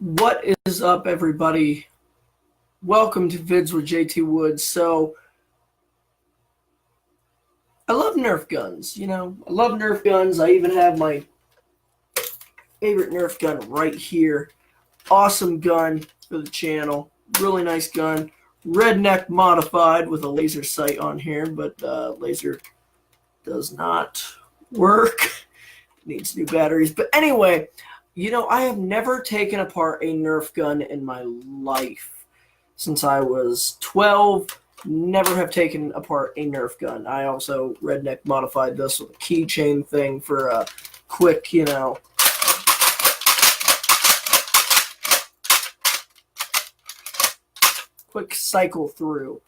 What is up, everybody? Welcome to Vids with JT Woods. So, I love Nerf guns. I love Nerf guns. I even have my favorite Nerf gun right here. Awesome gun for the channel. Really nice gun. Redneck modified with a laser sight on here, but laser does not work. Needs new batteries. But anyway, I have never taken apart a Nerf gun in my life. Since I was 12, never have taken apart a Nerf gun. I also redneck modified this with a keychain thing for a quick, quick cycle through.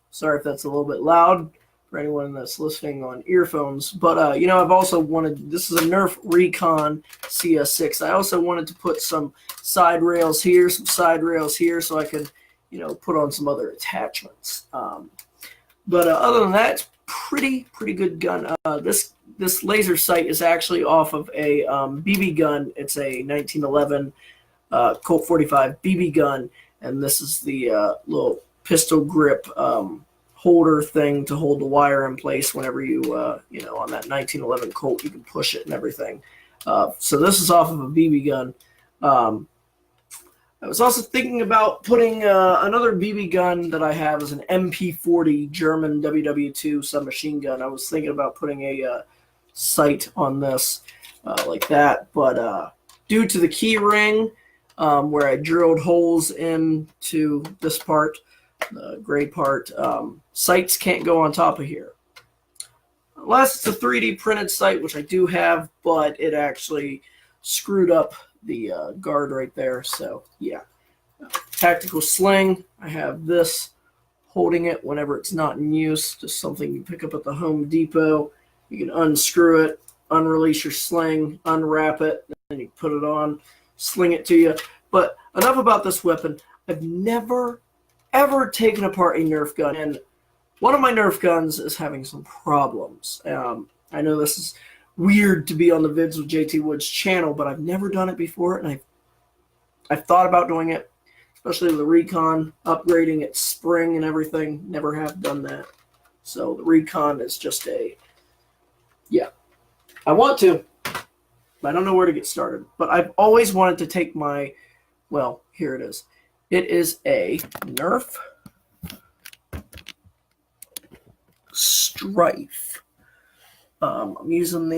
Sorry if that's a little bit loud for anyone that's listening on earphones. But, I've also wanted, this is a Nerf Recon CS6. I also wanted to put some side rails here, so I can, put on some other attachments. But other than that, it's pretty good gun. This laser sight is actually off of a BB gun. It's a 1911 Colt 45 BB gun, and this is the little pistol grip holder thing to hold the wire in place whenever you, on that 1911 Colt, you can push it and everything. So this is off of a BB gun. I was also thinking about putting another BB gun that I have is an MP40 German WW2 submachine gun. I was thinking about putting a sight on this like that, but due to the key ring where I drilled holes into this part, the gray part, sights can't go on top of here. Unless it's a 3D printed sight, which I do have, but it actually screwed up the guard right there. So yeah, tactical sling. I have this holding it whenever it's not in use. Just something you pick up at the Home Depot. You can unscrew it, unrelease your sling, unwrap it, then you put it on, sling it to you. But enough about this weapon. I've never ever taken apart a Nerf gun, and one of my Nerf guns is having some problems. I know this is weird to be on the Vids with JT Woods channel, but I've never done it before, and I've thought about doing it, especially with the Recon, upgrading its spring and everything. Never have done that. So the Recon is just I want to, but I don't know where to get started. But I've always wanted to take here it is. It is a Nerf Stryfe. I'm using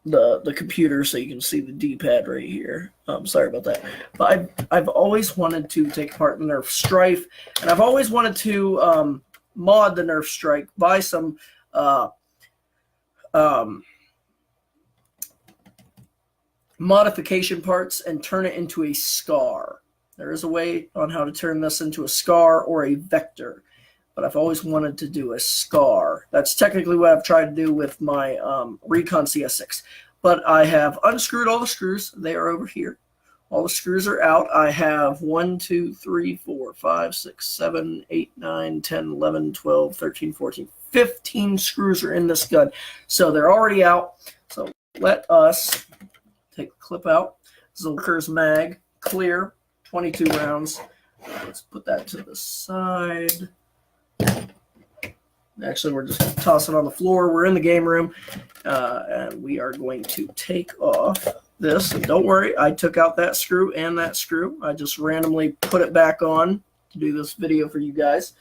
the computer so you can see the D-pad right here. Sorry about that. But I've always wanted to take apart the Nerf Stryfe, and I've always wanted to mod the Nerf Stryfe, buy some modification parts and turn it into a scar. There is a way on how to turn this into a scar or a vector, but I've always wanted to do a scar. That's technically what I've tried to do with my Recon CS6. But I have unscrewed all the screws. They are over here. All the screws are out. I have 1, 2, 3, 4, 5, 6, 7, 8, 9, 10, 11, 12, 13, 14, 15 screws are in this gun. So they're already out. So let us take the clip out. This is a Workers mag, clear, 22 rounds. Let's put that to the side. Actually, we're just tossing it on the floor. We're in the game room, and we are going to take off this. And don't worry, I took out that screw and that screw. I just randomly put it back on to do this video for you guys,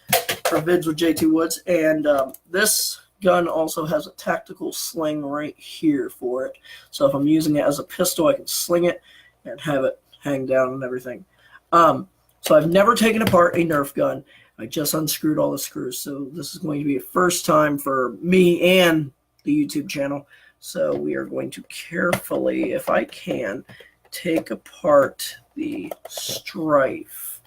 for Vids with JT Woods. And this gun also has a tactical sling right here for it. So if I'm using it as a pistol, I can sling it and have it hang down and everything. So I've never taken apart a Nerf gun. I just unscrewed all the screws. So this is going to be a first time for me and the YouTube channel. So we are going to carefully, if I can, take apart the Stryfe.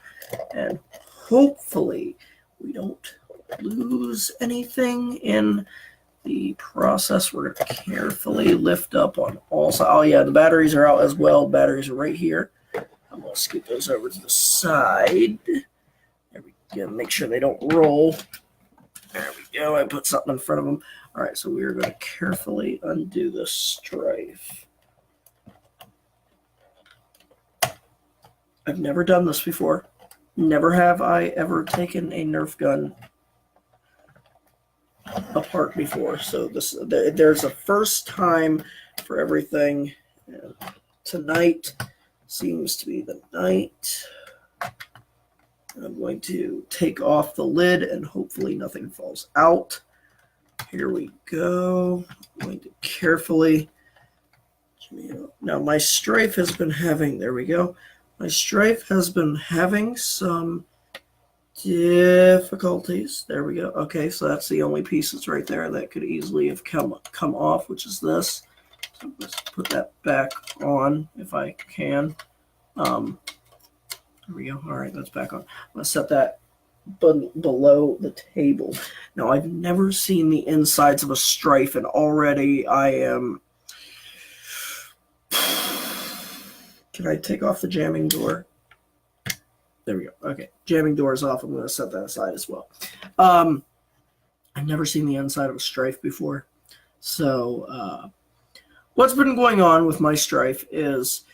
And hopefully we don't lose anything in the process. We're going to carefully lift up on all sides. Oh yeah, the batteries are out as well. Batteries are right here. I'm going to scoot those over to the side. There we go. Make sure they don't roll. There we go. I put something in front of them. All right, so we are going to carefully undo the Stryfe. I've never done this before. Never have I ever taken a Nerf gun apart before. So there's a first time for everything. And tonight seems to be the night. I'm going to take off the lid and hopefully nothing falls out. Here we go. I'm going to carefully. Now my Stryfe has been having. There we go. My Stryfe has been having some difficulties. There we go. Okay, so that's the only pieces right there that could easily have come off, which is this. So let's put that back on if I can. There we go. All right, that's back on. I'm going to set that below the table. Now, I've never seen the insides of a Stryfe, and already I am... Can I take off the jamming door? There we go. Okay, jamming door is off. I'm going to set that aside as well. I've never seen the inside of a Stryfe before. So what's been going on with my Stryfe is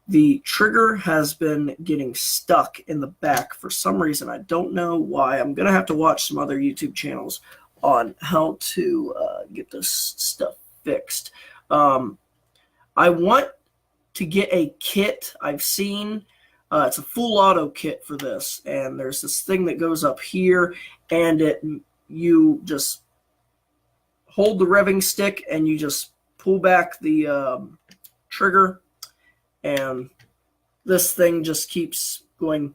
the trigger has been getting stuck in the back for some reason. I don't know why. I'm going to have to watch some other YouTube channels on how to get this stuff fixed. I want to get a kit. I've seen it's a full auto kit for this, and there's this thing that goes up here, and you just hold the revving stick and you just pull back the trigger, and this thing just keeps going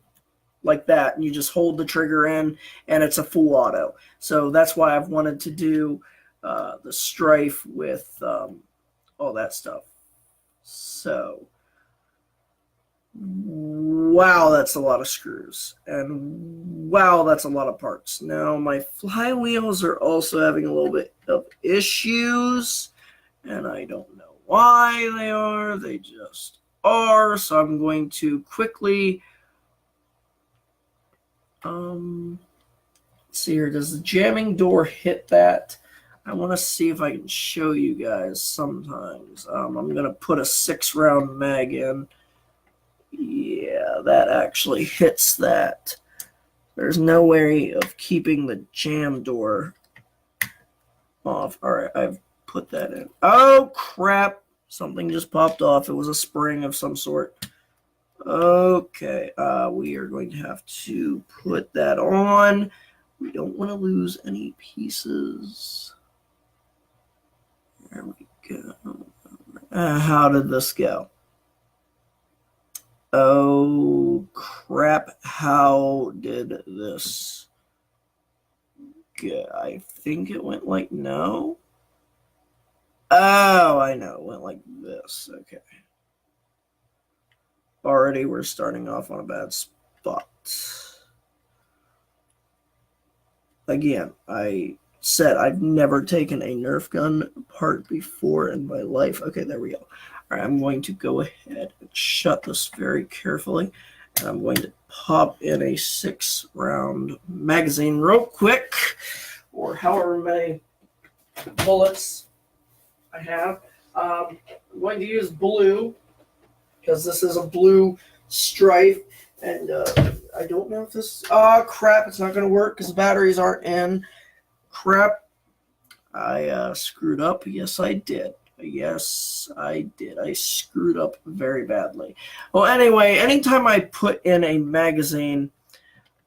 like that, and you just hold the trigger in, and it's a full auto. So that's why I've wanted to do the Stryfe with all that stuff. So, wow, that's a lot of screws, and wow, that's a lot of parts. Now, my flywheels are also having a little bit of issues, and I don't know why they are. They just are. So I'm going to quickly let's see here. Does the jamming door hit that? I want to see if I can show you guys sometimes. I'm going to put a 6-round mag in. Yeah, that actually hits that. There's no way of keeping the jam door off. All right, I've put that in. Oh, crap. Something just popped off. It was a spring of some sort. Okay, we are going to have to put that on. We don't want to lose any pieces. There we go. How did this go? Oh, crap. How did this go? I think it went like no. Oh, I know. It went like this. Okay. Already we're starting off on a bad spot. Again, I said I've never taken a Nerf gun apart before in my life. Okay, there we go. All right, I'm going to go ahead and shut this very carefully. And I'm going to pop in a 6-round magazine real quick, or however many bullets I have. I'm going to use blue, because this is a blue Stryfe. And I don't know if this... Oh, crap, it's not going to work because the batteries aren't in. Crap. I screwed up. Yes, I did. Yes, I did. I screwed up very badly. Well, anyway, anytime I put in a magazine,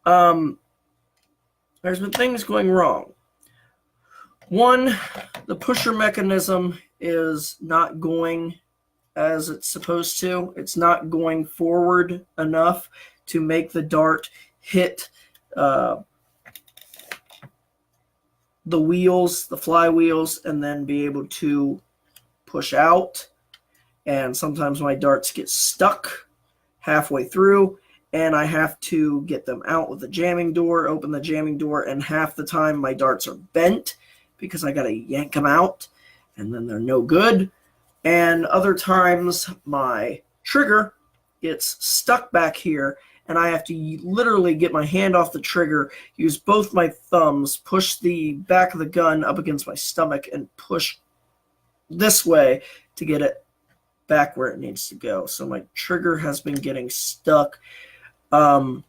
there's been things going wrong. One, the pusher mechanism is not going as it's supposed to. It's not going forward enough to make the dart hit the wheels, the flywheels, and then be able to push out. And sometimes my darts get stuck halfway through, and I have to get them out with the jamming door, open the jamming door, and half the time my darts are bent because I got to yank them out, and then they're no good. And other times my trigger gets stuck back here, and I have to literally get my hand off the trigger, use both my thumbs, push the back of the gun up against my stomach, and push this way to get it back where it needs to go. So my trigger has been getting stuck. I'm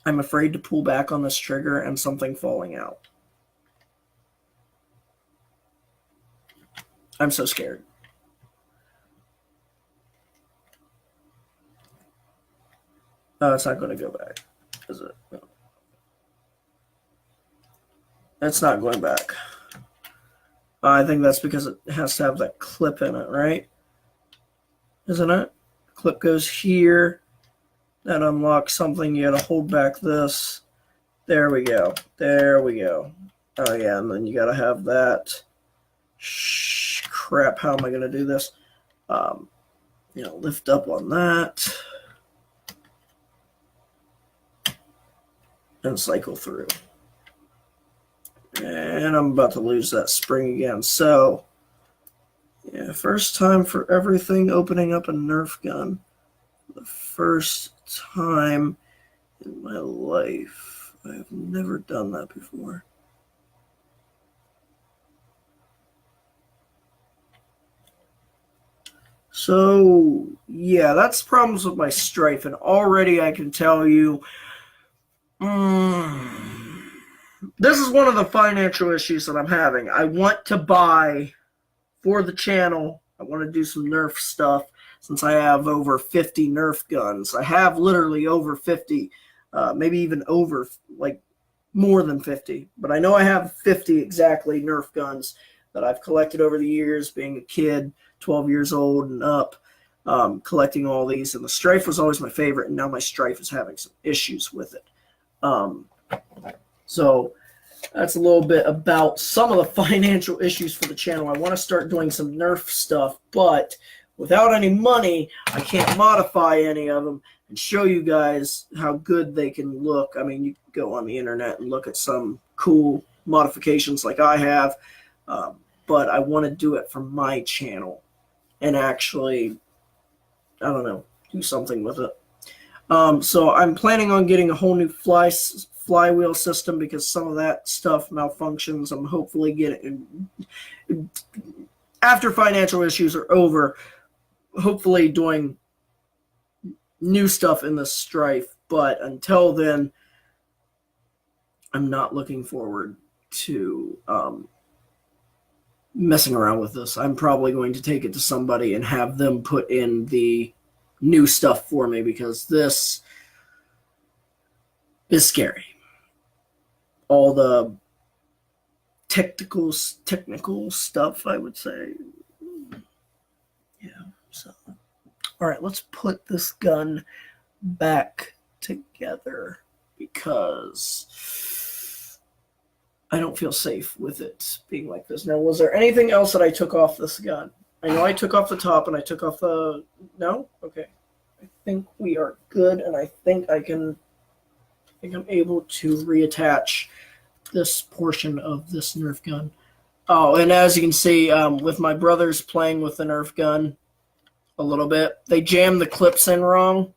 afraid to pull back on this trigger and something falling out. I'm so scared. Oh, it's not going to go back, is it? No. It's not going back. I think that's because it has to have that clip in it, right? Isn't it? Clip goes here. That unlocks something. You got to hold back this. There we go. There we go. Oh, yeah, and then you got to have that. Crap, how am I going to do this? Lift up on that. And cycle through. And I'm about to lose that spring again. So, yeah, first time for everything opening up a Nerf gun. The first time in my life. I have never done that before. So, yeah, that's problems with my Stryfe. And already I can tell you, this is one of the financial issues that I'm having. I want to buy for the channel. I want to do some Nerf stuff since I have over 50 Nerf guns. I have literally over 50, maybe even over, like, more than 50. But I know I have 50 exactly Nerf guns that I've collected over the years, being a kid, 12 years old and up, collecting all these. And the Stryfe was always my favorite, and now my Stryfe is having some issues with it. So that's a little bit about some of the financial issues for the channel. I want to start doing some Nerf stuff, but without any money, I can't modify any of them and show you guys how good they can look. I mean, you can go on the internet and look at some cool modifications like I have, but I want to do it for my channel and actually, I don't know, do something with it. So I'm planning on getting a whole new flywheel system because some of that stuff malfunctions. I'm hopefully getting, after financial issues are over, hopefully doing new stuff in the Stryfe. But until then, I'm not looking forward to messing around with this. I'm probably going to take it to somebody and have them put in the new stuff for me because this is scary. All the technical stuff, I would say. Yeah, so. All right, let's put this gun back together because I don't feel safe with it being like this. Now, was there anything else that I took off this gun? I know I took off the top and I took off the... No? Okay. I think we are good, and I think I'm able to reattach this portion of this Nerf gun. Oh, and as you can see, with my brothers playing with the Nerf gun a little bit, they jammed the clips in wrong.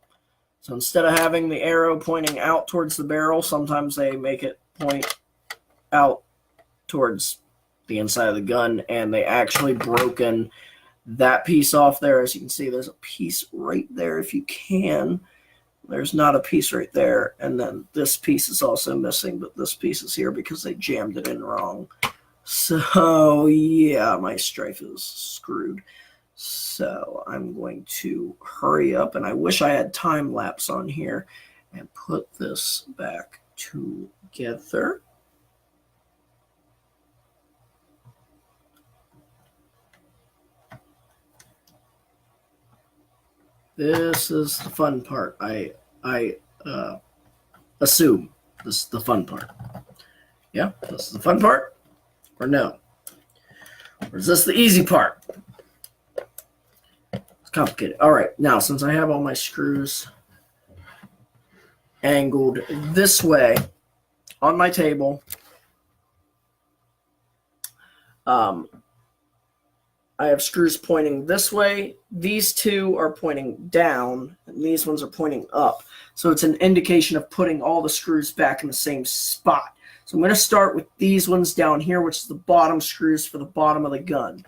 So instead of having the arrow pointing out towards the barrel, sometimes they make it point out towards the inside of the gun, and they actually broken that piece off there. As you can see, there's a piece right there if you can. There's not a piece right there, and then this piece is also missing, but this piece is here because they jammed it in wrong. So, yeah, my Stryfe is screwed. So I'm going to hurry up, and I wish I had time lapse on here, and put this back together. This is the fun part. I assume this is the fun part. Yeah, this is the fun part, or no? Or is this the easy part? It's complicated. All right, now since I have all my screws angled this way on my table, I have screws pointing this way. These two are pointing down, and these ones are pointing up. So it's an indication of putting all the screws back in the same spot. So I'm going to start with these ones down here, which is the bottom screws for the bottom of the gun.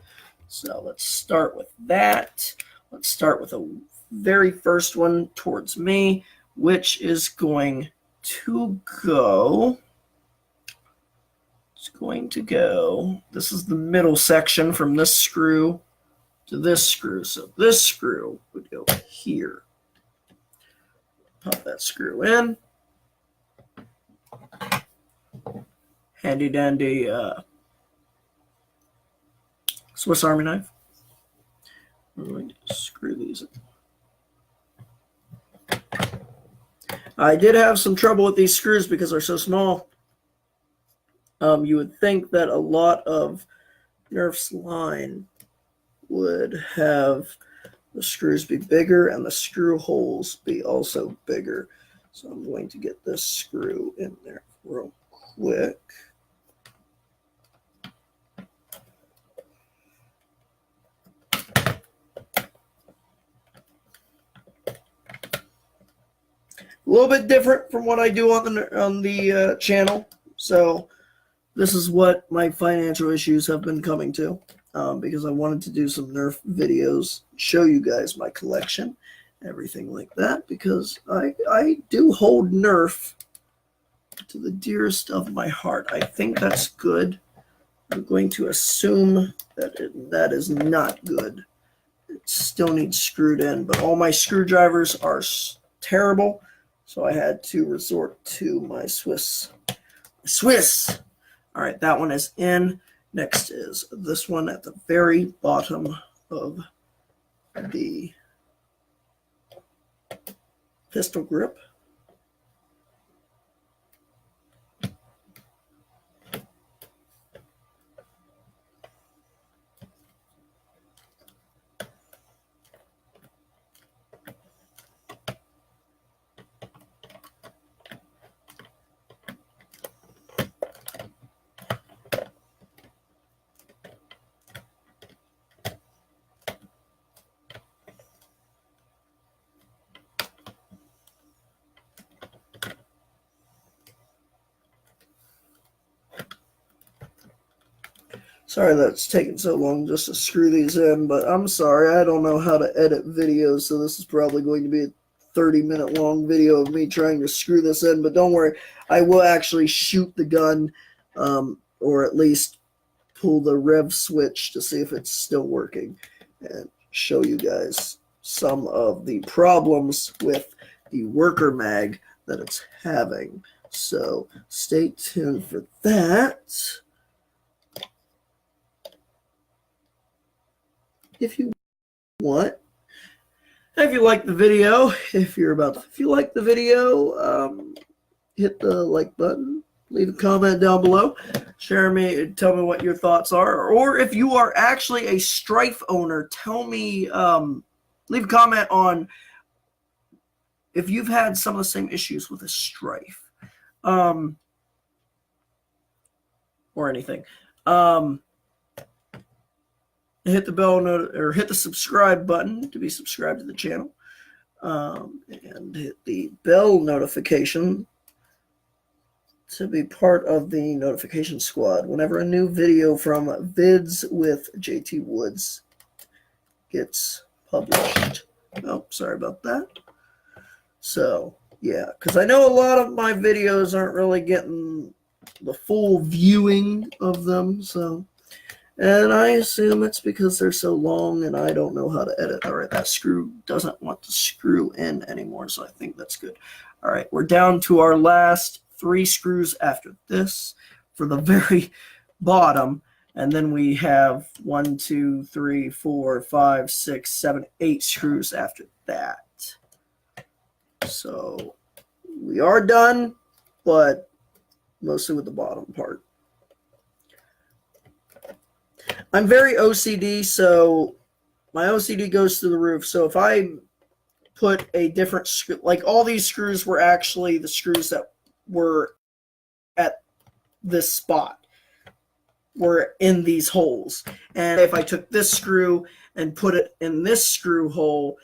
So let's start with that. Let's start with a very first one towards me, which is going to go. It's going to go. This is the middle section from this screw to this screw. So this screw would go here. Pop that screw in. Handy dandy Swiss Army knife. I'm going to screw these in. I did have some trouble with these screws because they're so small. You would think that a lot of Nerf's line would have the screws be bigger and the screw holes be also bigger. So I'm going to get this screw in there real quick. A little bit different from what I do on the channel. So this is what my financial issues have been coming to, because I wanted to do some Nerf videos, show you guys my collection, everything like that, because I do hold Nerf to the dearest of my heart. I think that's good. I'm going to assume that that is not good. It still needs screwed in, but all my screwdrivers are terrible, so I had to resort to my Swiss. All right, that one is in. Next is this one at the very bottom of the pistol grip. Sorry that's taking so long just to screw these in, but I'm sorry, I don't know how to edit videos, so this is probably going to be a 30-minute long video of me trying to screw this in, but don't worry, I will actually shoot the gun, or at least pull the rev switch to see if it's still working, and show you guys some of the problems with the worker mag that it's having. So stay tuned for that. If you want. If you like the video, if you like the video, hit the like button, leave a comment down below, tell me what your thoughts are, or if you are actually a Stryfe owner, tell me, leave a comment on if you've had some of the same issues with a Stryfe, or anything. Hit the bell or hit the subscribe button to be subscribed to the channel, and hit the bell notification to be part of the notification squad whenever a new video from Vids with JT Woods gets published. Oh, sorry about that. So yeah, because I know a lot of my videos aren't really getting the full viewing of them, so. And I assume it's because they're so long and I don't know how to edit. All right, that screw doesn't want to screw in anymore, so I think that's good. All right, we're down to our last 3 screws after this for the very bottom. And then we have 1, 2, 3, 4, 5, 6, 7, 8 screws after that. So we are done, but mostly with the bottom part. I'm very OCD, so my OCD goes through the roof. So if I put a different screw, like all these screws were actually the screws that were at this spot, were in these holes. And if I took this screw and put it in this screw hole,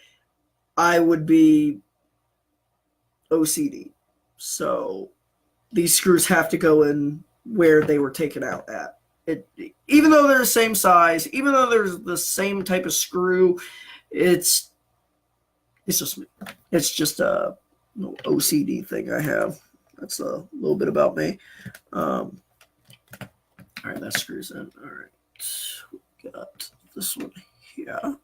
I would be OCD. So these screws have to go in where they were taken out at. Even though they're the same size, even though there's the same type of screw, it's It's just a little OCD thing I have. That's a little bit about me. All right, that screws in. All right, we got this one here.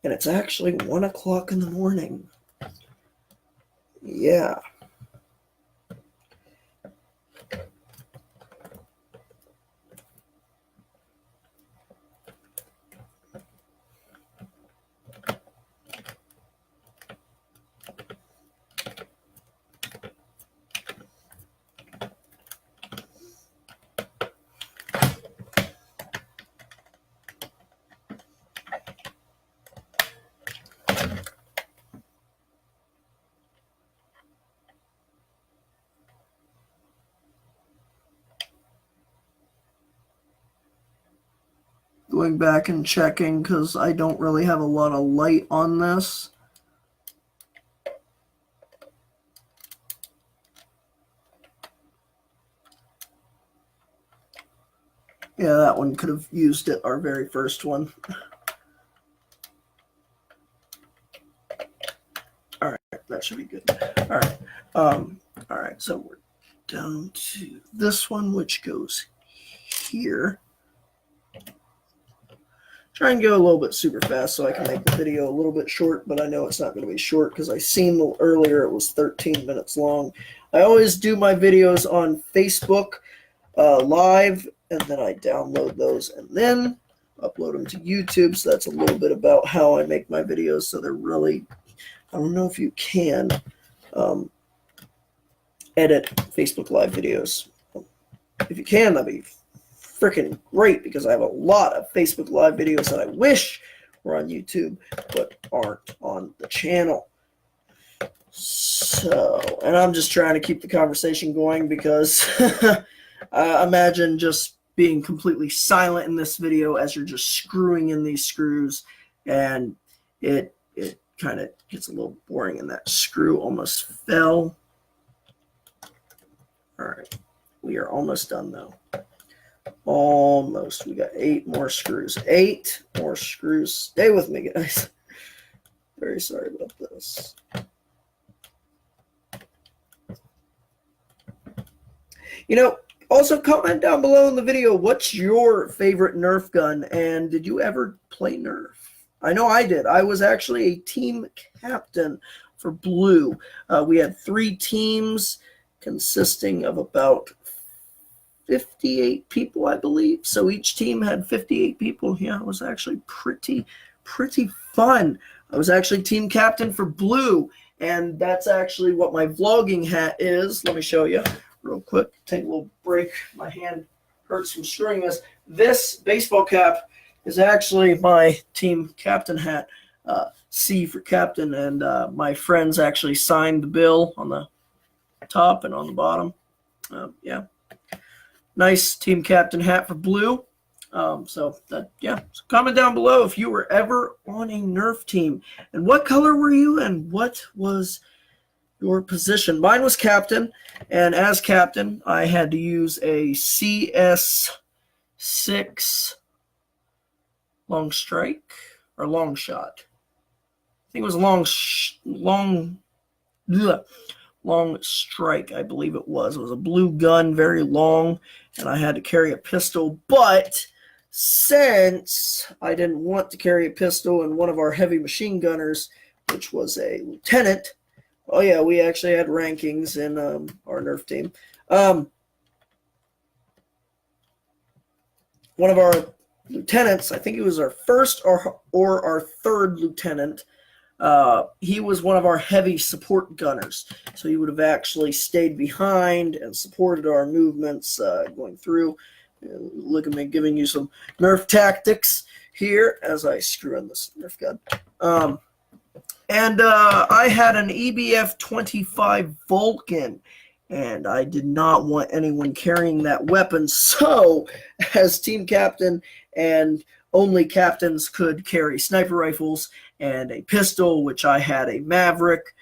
And it's actually 1 o'clock in the morning. Yeah. Going back and checking because I don't really have a lot of light on this. Yeah, that one could have used it, our very first one. All right, that should be good. All right. All right, so we're down to this one, which goes here. Try and go a little bit super fast so I can make the video a little bit short, but I know it's not going to be short because I seen earlier it was 13 minutes long. I always do my videos on Facebook live, and then I download those and then upload them to YouTube. So that's a little bit about how I make my videos. So they're really, I don't know if you can edit Facebook Live videos. If you can, that'd be freaking great because I have a lot of Facebook Live videos that I wish were on YouTube but aren't on the channel. So, and I'm just trying to keep the conversation going because imagine just being completely silent in this video as you're just screwing in these screws, and it kind of gets a little boring, and that screw almost fell. All right, we are almost done though. Almost. We got 8 more screws. 8 more screws. Stay with me, guys. Very sorry about this. You know, also comment down below in the video, what's your favorite Nerf gun, and did you ever play Nerf? I know I did. I was actually a team captain for Blue. We had 3 teams consisting of about 58 people, I believe. So each team had 58 people. Yeah, it was actually pretty fun. I was actually team captain for Blue, and that's actually what my vlogging hat is. Let me show you real quick. Take a little break. My hand hurts from screwing this. This baseball cap is actually my team captain hat. C for captain, and my friends actually signed the bill on the top and on the bottom. Yeah. Nice team captain hat for Blue. So comment down below if you were ever on a Nerf team and what color were you and what was your position. Mine was captain, and as captain I had to use a CS6 long strike or long shot. I think it was long strike, I believe it was. It was a blue gun, very long, and I had to carry a pistol. But since I didn't want to carry a pistol, and one of our heavy machine gunners, which was a lieutenant, oh yeah, we actually had rankings in our Nerf team. One of our lieutenants, I think he was our first or our third lieutenant, he was one of our heavy support gunners. So he would have actually stayed behind and supported our movements going through. Look at me giving you some Nerf tactics here as I screw in this Nerf gun. I had an EBF 25 Vulcan, and I did not want anyone carrying that weapon. So as team captain, and only captains could carry sniper rifles and a pistol, which I had a Maverick.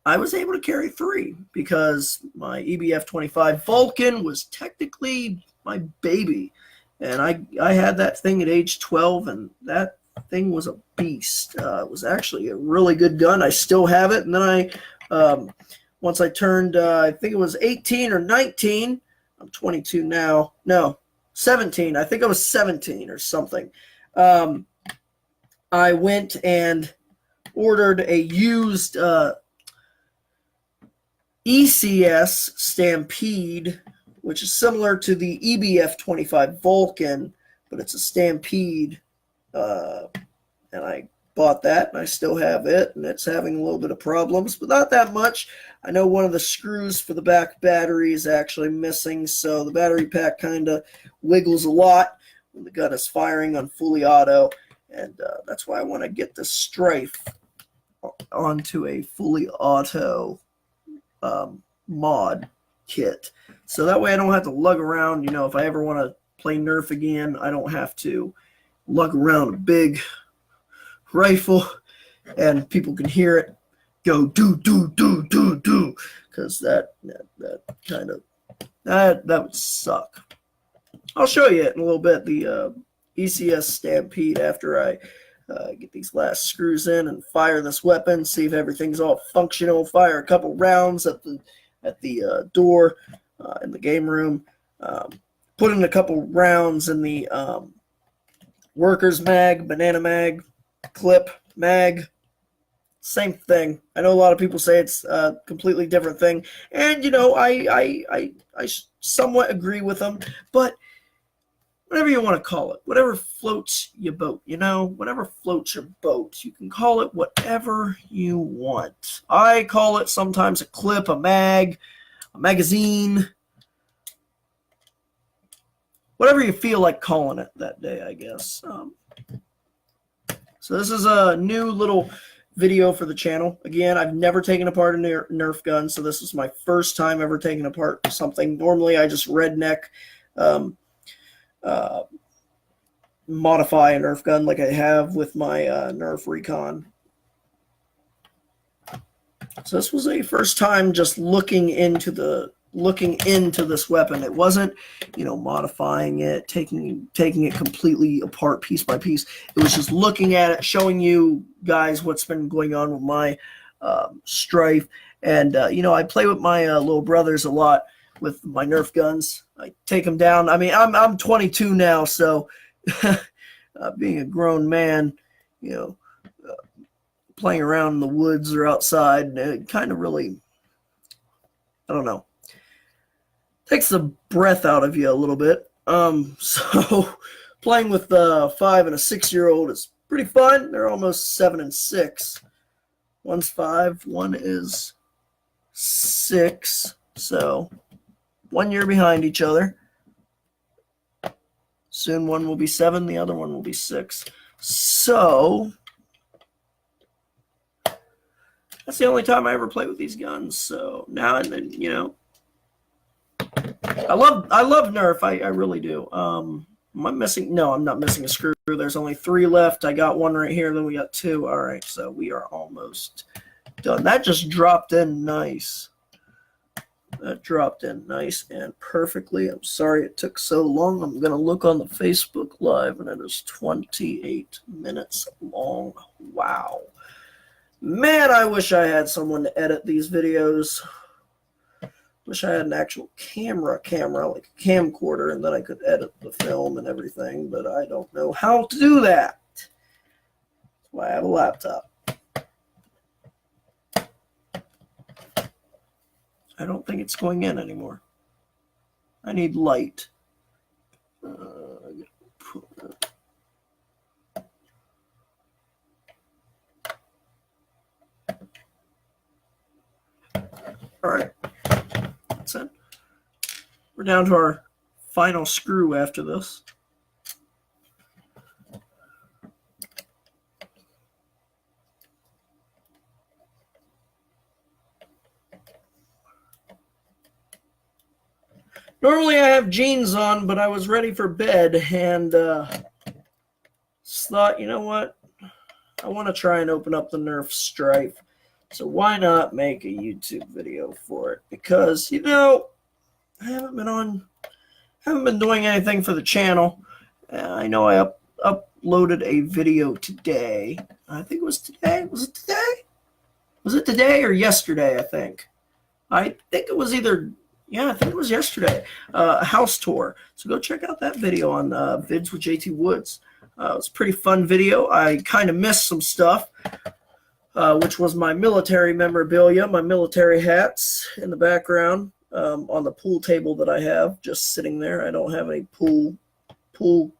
I was able to carry 3 because my EBF-25 Vulcan was technically my baby. And I had that thing at age 12, and that thing was a beast. It was actually a really good gun. I still have it. And then once I turned, I think it was 18 or 19. I'm 22 now. No, 17. I think I was 17 or something. I went and ordered a used ECS Stampede, which is similar to the EBF-25 Vulcan, but it's a Stampede. And I bought that, and I still have it, and it's having a little bit of problems, but not that much. I know one of the screws for the back battery is actually missing, so the battery pack kind of wiggles a lot when the gun is firing on fully auto, and that's why I want to get the Stryfe onto a fully auto mod kit. So that way I don't have to lug around. You know, if I ever want to play Nerf again, I don't have to lug around a big rifle and people can hear it go do do do do do, because that kind of that would suck. I'll show you it in a little bit, the ECS Stampede, after I get these last screws in and fire this weapon, see if everything's all functional, fire a couple rounds at the door in the game room, put in a couple rounds in the workers mag, banana mag, clip mag, same thing. I know a lot of people say it's a completely different thing, and you know, I somewhat agree with them, but whatever you want to call it, whatever floats your boat, you know, whatever floats your boat, you can call it whatever you want. I call it sometimes a clip, a mag, a magazine, whatever you feel like calling it that day, I guess. So this is a new little video for the channel. Again, I've never taken apart a Nerf gun, so this is my first time ever taking apart something. Normally, I just redneck modify a Nerf gun like I have with my Nerf Recon. So this was a first time just looking into this weapon. It wasn't, you know, modifying it, taking it completely apart piece by piece. It was just looking at it, showing you guys what's been going on with my Stryfe. And you know, I play with my little brothers a lot with my Nerf guns. I take them down. I mean, I'm 22 now, so being a grown man, you know, playing around in the woods or outside, it kind of really, I don't know, takes the breath out of you a little bit. So playing with a 5 and a 6-year-old is pretty fun. They're almost 7 and 6. One's 5, one is 6. So 1 year behind each other. Soon one will be 7, the other one will be 6. So that's the only time I ever play with these guns. So now and then, you know, I love Nerf. I really do. Am I missing? No, I'm not missing a screw. There's only 3 left. I got 1 right here. Then we got 2. All right, so we are almost done. That just dropped in nice. That dropped in nice and perfectly. I'm sorry it took so long. I'm going to look on the Facebook Live, and it is 28 minutes long. Wow. Man, I wish I had someone to edit these videos. Wish I had an actual camera, like a camcorder, and then I could edit the film and everything, but I don't know how to do that. That's why I have a laptop. I don't think it's going in anymore. I need light. All right. That's it. We're down to our final screw after this. Normally I have jeans on, but I was ready for bed and just thought, you know what? I want to try and open up the Nerf Stryfe. So why not make a YouTube video for it? Because, you know, I haven't been doing anything for the channel. I know I uploaded a video today. I think it was today. Was it today? Was it today or yesterday, I think? I think it was either, yeah, I think it was yesterday. A house tour. So go check out that video on Vids with JT Woods. It was a pretty fun video. I kind of missed some stuff, which was my military memorabilia, my military hats in the background on the pool table that I have just sitting there. I don't have any pool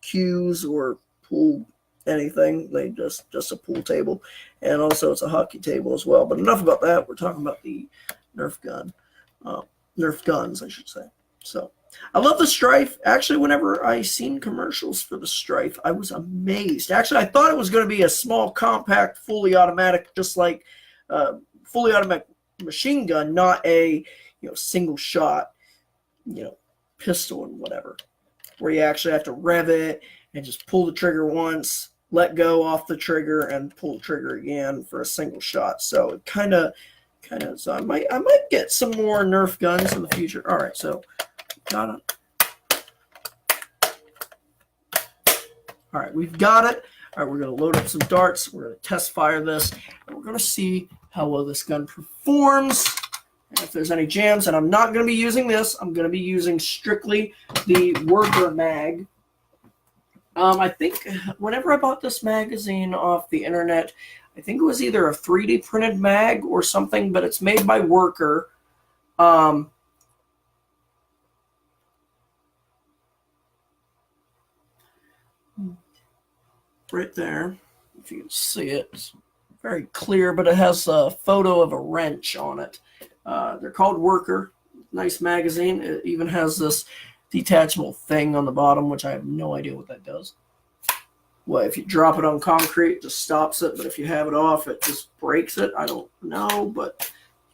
cues or pool anything. They just a pool table, and also it's a hockey table as well. But enough about that. We're talking about the Nerf gun, Nerf guns, I should say. So I love the Stryfe. Actually, whenever I seen commercials for the Stryfe, I was amazed. Actually, I thought it was going to be a small, compact, fully automatic, just like fully automatic machine gun, not a single shot, pistol and whatever, where you actually have to rev it and just pull the trigger once, let go off the trigger, and pull the trigger again for a single shot. So it kind of. So I might get some more Nerf guns in the future. All right, so got it. All right, we've got it. All right, we're going to load up some darts. We're going to test fire this, and we're going to see how well this gun performs. And if there's any jams, and I'm not going to be using this. I'm going to be using strictly the Worker mag. I think whenever I bought this magazine off the internet, I think it was either a 3D printed mag or something, but it's made by Worker. Right there, if you can see it, it's very clear, but it has a photo of a wrench on it. They're called Worker. Nice magazine. It even has this detachable thing on the bottom, which I have no idea what that does. Well, if you drop it on concrete, it just stops it, but if you have it off, it just breaks it. I don't know, but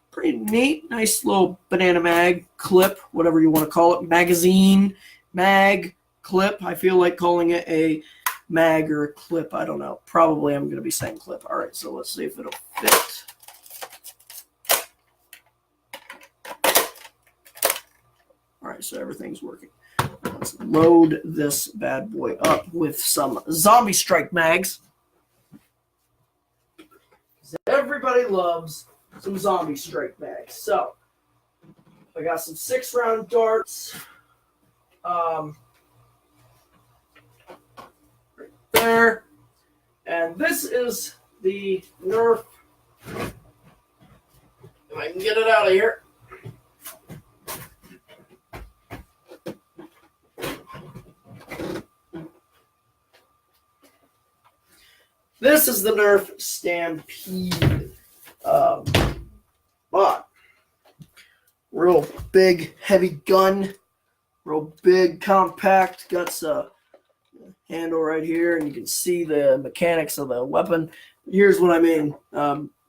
pretty neat. Nice little banana mag, clip, whatever you want to call it. Magazine, mag, clip. I feel like calling it a mag or a clip. I don't know. Probably I'm going to be saying clip. All right, so let's see if it'll fit. All right, so everything's working. Let's load this bad boy up with some Zombie Strike mags. Everybody loves some Zombie Strike mags. So, I got some 6-round darts. Right there. And this is the Nerf. If I can get it out of here. This is the Nerf Stampede. But real big, heavy gun. Real big, compact. Got a handle right here, and you can see the mechanics of the weapon. Here's what I mean.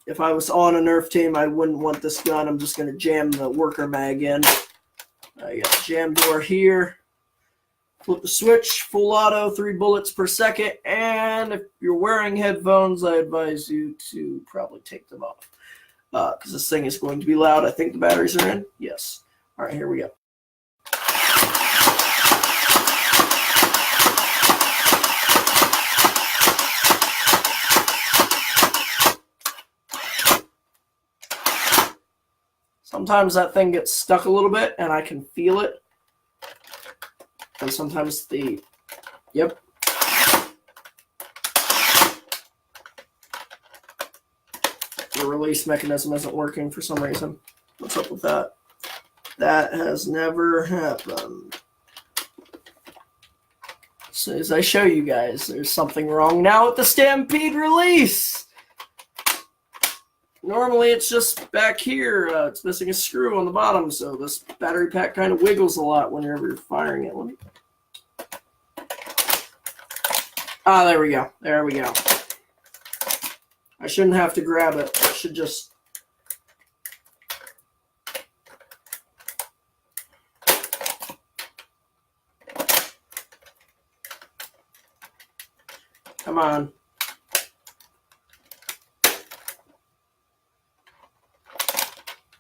If I was on a Nerf team, I wouldn't want this gun. I'm just going to jam the Worker mag in. I got the jam door here. Flip the switch, full auto, 3 bullets per second, and if you're wearing headphones, I advise you to probably take them off, because this thing is going to be loud. I think the batteries are in. Yes. All right, here we go. Sometimes that thing gets stuck a little bit, and I can feel it. And sometimes the release mechanism isn't working for some reason. What's up with that? That has never happened. So as I show you guys, there's something wrong now with the Stampede release. Normally it's just back here. It's missing a screw on the bottom, so this battery pack kind of wiggles a lot whenever you're firing it. Let me... Ah, there we go. There we go. I shouldn't have to grab it. I should just... Come on.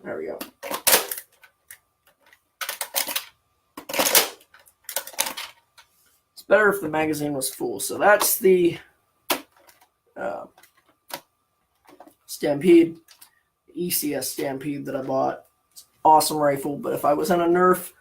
There we go. It's better if the magazine was full. So that's the Stampede, ECS Stampede that I bought. Awesome rifle, but if I was in a Nerf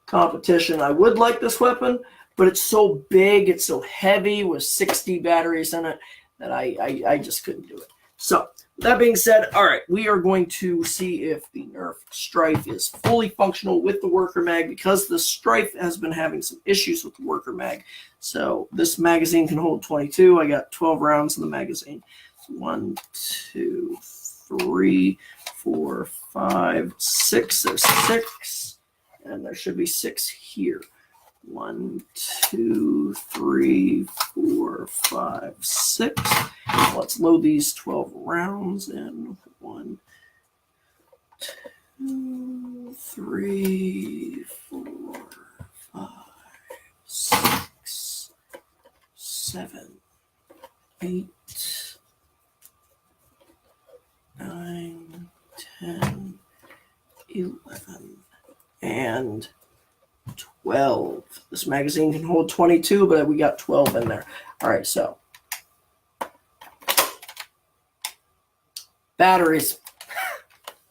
competition, I would like this weapon, but it's so big, it's so heavy with 60 batteries in it that I just couldn't do it. So, that being said, all right, we are going to see if the Nerf Stryfe is fully functional with the worker mag, because the Stryfe has been having some issues with the worker mag. So, this magazine can hold 22. I got 12 rounds in the magazine. 1, 2, 3, 4, 5, 6. There's 6, and there should be 6 here. 1, 2, 3, 4, 5, 6. Let's load these 12 rounds in. 1, 2, 3, 4, 5, 6, 7, 8, 9, 10, 11, and 12. This magazine can hold 22, but we got 12 in there. All right, so batteries.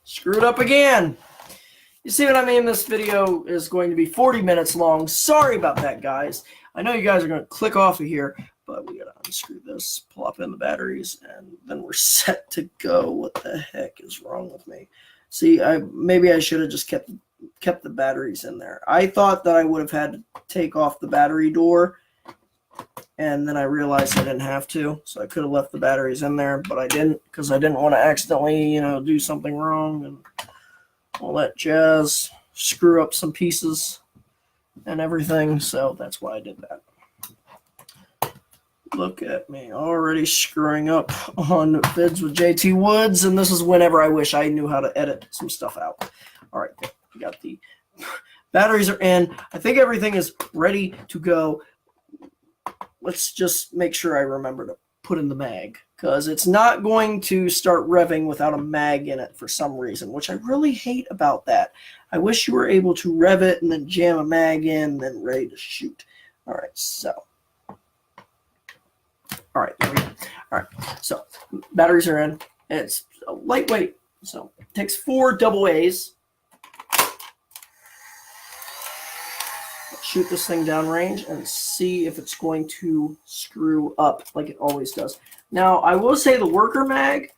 Screwed up again. You see what I mean? This video is going to be 40 minutes long. Sorry about that, guys. I know you guys are going to click off of here, but we got to unscrew this, plop in the batteries, and then we're set to go. What the heck is wrong with me? See, maybe I should have just kept the batteries in there. I thought that I would have had to take off the battery door, and then I realized I didn't have to, so I could have left the batteries in there, but I didn't, because I didn't want to accidentally, do something wrong and all that jazz, screw up some pieces and everything, so that's why I did that. Look at me, already screwing up on vids with JT Woods, and this is whenever I wish I knew how to edit some stuff out. All right, good. We got the batteries are in. I think everything is ready to go. Let's just make sure I remember to put in the mag, because it's not going to start revving without a mag in it for some reason, which I really hate about that. I wish you were able to rev it and then jam a mag in and then ready to shoot. All right, so. All right, there we go. All right, so batteries are in. It's lightweight, so it takes 4 double A's. Shoot this thing downrange and see if it's going to screw up like it always does. Now, I will say the worker mag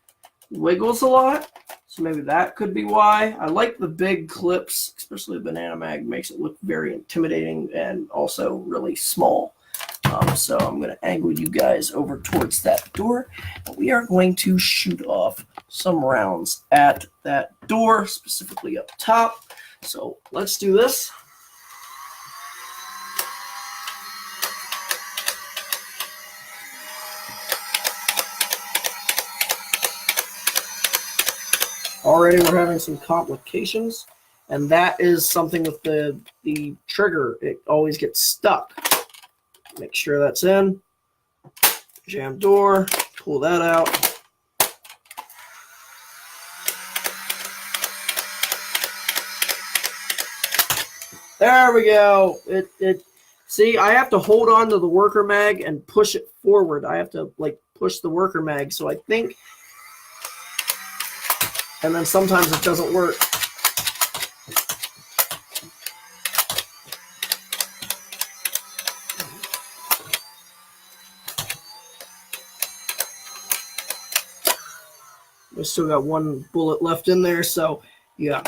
wiggles a lot, so maybe that could be why. I like the big clips, especially the banana mag, makes it look very intimidating and also really small. So I'm going to angle you guys over towards that door, and we are going to shoot off some rounds at that door, specifically up top. So let's do this. Already we're having some complications, and that is something with the trigger. It always gets stuck. Make sure that's in. Jam door, pull that out. There we go. See, I have to hold on to the worker mag and push it forward. I have to push the worker mag. So I think, and then sometimes it doesn't work. We still got 1 bullet left in there, so yeah.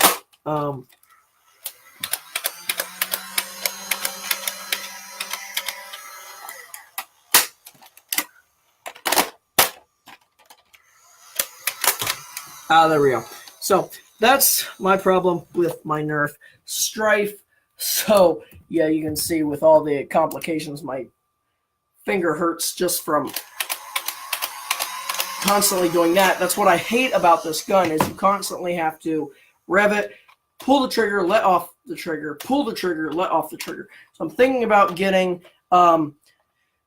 There we go. So that's my problem with my Nerf Stryfe. So yeah, you can see with all the complications, my finger hurts just from constantly doing that. That's what I hate about this gun, is you constantly have to rev it, pull the trigger, let off the trigger, pull the trigger, let off the trigger. So I'm thinking about getting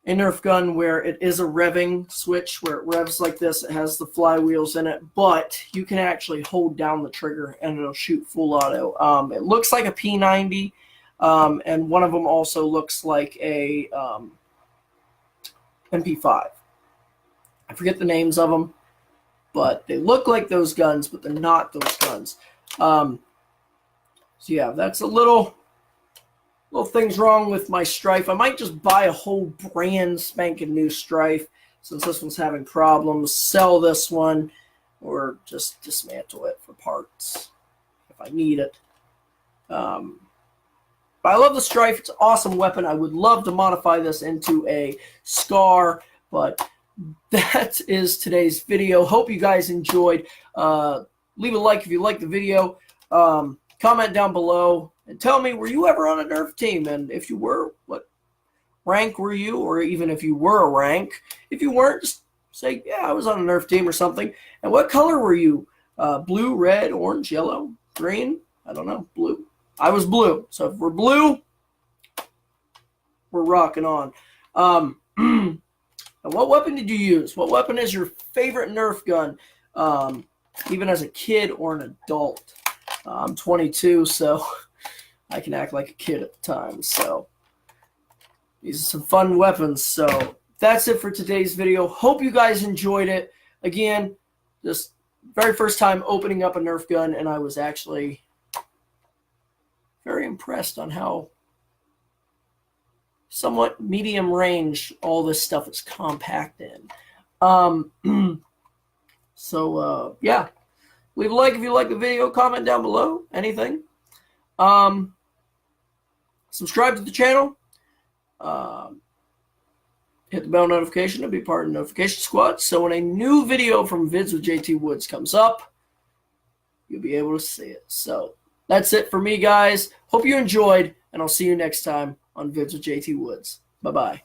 a Nerf gun where it is a revving switch, where it revs like this. It has the flywheels in it, but you can actually hold down the trigger and it'll shoot full auto. It looks like a P90, and one of them also looks like a MP5. I forget the names of them, but they look like those guns, but they're not those guns. So yeah, that's a little things wrong with my Stryfe. I might just buy a whole brand spanking new Stryfe since this one's having problems, sell this one, or just dismantle it for parts if I need it. But I love the Stryfe. It's an awesome weapon. I would love to modify this into a Scar, but that is today's video. Hope you guys enjoyed. Leave a like if you liked the video. Comment down below and tell me, were you ever on a Nerf team? And if you were, what rank were you? Or even if you were a rank. If you weren't, just say, yeah, I was on a Nerf team or something. And what color were you? Blue, red, orange, yellow, green? I don't know. Blue. I was blue. So if we're blue, we're rocking on. And what weapon did you use? What weapon is your favorite Nerf gun? Even as a kid or an adult? I'm 22, so I can act like a kid at the time. So these are some fun weapons. So that's it for today's video. Hope you guys enjoyed it. Again, this very first time opening up a Nerf gun, and I was actually very impressed on how somewhat medium range all this stuff is compact in. Yeah. Leave a like if you like the video. Comment down below. Anything. Subscribe to the channel. Hit the bell notification to be part of the notification squad. So when a new video from Vids with JT Woods comes up, you'll be able to see it. So that's it for me, guys. Hope you enjoyed, and I'll see you next time on Vids with JT Woods. Bye-bye.